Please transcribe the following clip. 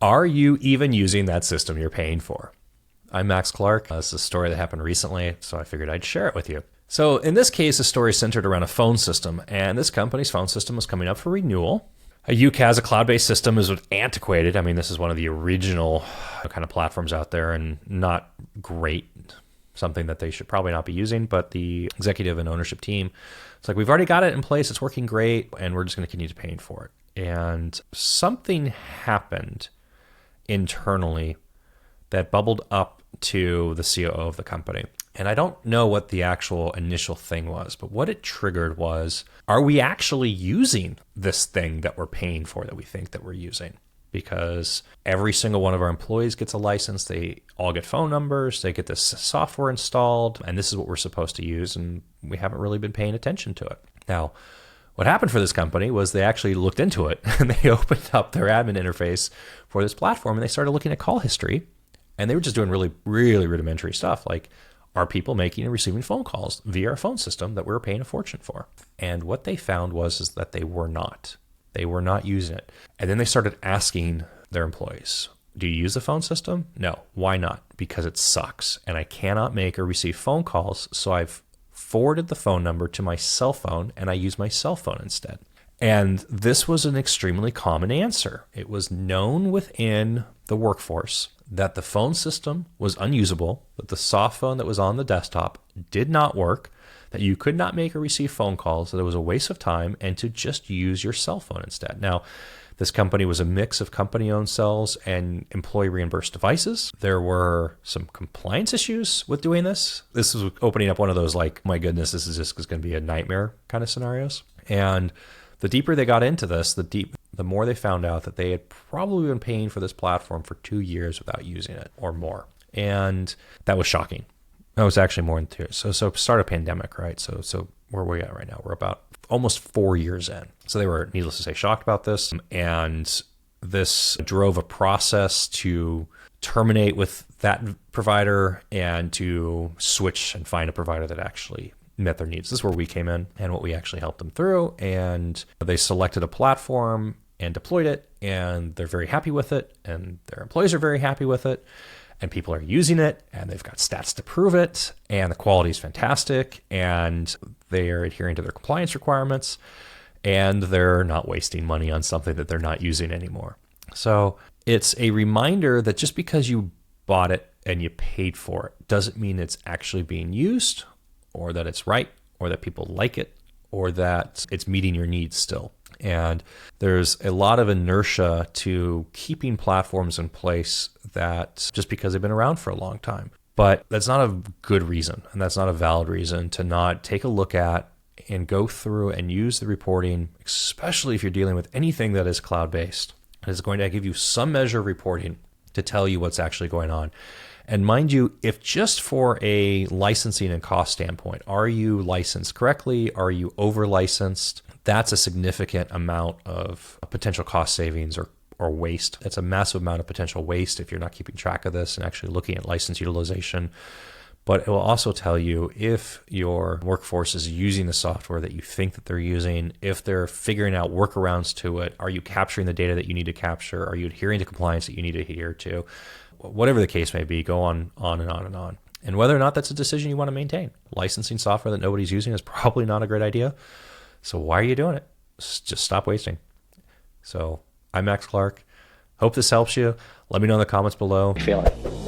Are you even using that system you're paying for? I'm Max Clark. This is a story that happened recently, so I figured I'd share it with you. So in this case, the story is centered around a phone system, and this company's phone system was coming up for renewal. A UCaaS, a cloud-based system, is antiquated. I mean, this is one of the original kind of platforms out there and not great, something that they should probably not be using, but the executive and ownership team, it's like, we've already got it in place, it's working great, and we're just going to continue paying for it. And something happened internally that bubbled up to the COO of the company. And I don't know what the actual initial thing was, but what it triggered was, are we actually using this thing that we're paying for that we think that we're using? Because every single one of our employees gets a license. They all get phone numbers. They get this software installed, and this is what we're supposed to use, and we haven't really been paying attention to it. Now, what happened for this company was they actually looked into it, and they opened up their admin interface for this platform, and they started looking at call history, and they were just doing really, really rudimentary stuff, like, are people making and receiving phone calls via our phone system that we were paying a fortune for? And what they found was that they were not. They were not using it. And then they started asking their employees, do you use the phone system? No. Why not? Because it sucks, and I cannot make or receive phone calls, so I've forwarded the phone number to my cell phone, and I use my cell phone instead. And this was an extremely common answer. It was known within the workforce that the phone system was unusable, that the soft phone that was on the desktop did not work, that you could not make or receive phone calls, that it was a waste of time, and to just use your cell phone instead. Now, this company was a mix of company-owned cells and employee-reimbursed devices. There were some compliance issues with doing this. This was opening up one of those, like, my goodness, this is just going to be a nightmare kind of scenarios. And the deeper they got into this, the more they found out that they had probably been paying for this platform for 2 years without using it or more. And that was shocking. That was actually more than 2 years. So start a pandemic, right? So where are we at right now? We're about almost 4 years in. So they were, needless to say, shocked about this. And this drove a process to terminate with that provider and to switch and find a provider that actually met their needs. This is where we came in and what we actually helped them through. And they selected a platform and deployed it, and they're very happy with it, and their employees are very happy with it, and people are using it, and they've got stats to prove it, and the quality is fantastic, and they are adhering to their compliance requirements, and they're not wasting money on something that they're not using anymore. So it's a reminder that just because you bought it and you paid for it doesn't mean it's actually being used, or that it's right, or that people like it, or that it's meeting your needs still. And there's a lot of inertia to keeping platforms in place that just because they've been around for a long time. But that's not a good reason, and that's not a valid reason to not take a look at and go through and use the reporting, especially if you're dealing with anything that is cloud-based. It's going to give you some measure of reporting to tell you what's actually going on. And mind you, if just for a licensing and cost standpoint, are you licensed correctly? Are you over-licensed? That's a significant amount of potential cost savings or waste. It's a massive amount of potential waste if you're not keeping track of this and actually looking at license utilization. But it will also tell you if your workforce is using the software that you think that they're using, if they're figuring out workarounds to it, are you capturing the data that you need to capture? Are you adhering to compliance that you need to adhere to? Whatever the case may be, go on and on and on. And whether or not that's a decision you want to maintain. Licensing software that nobody's using is probably not a great idea. So why are you doing it? Just stop wasting. So I'm Max Clark. Hope this helps you. Let me know in the comments below. Feel it.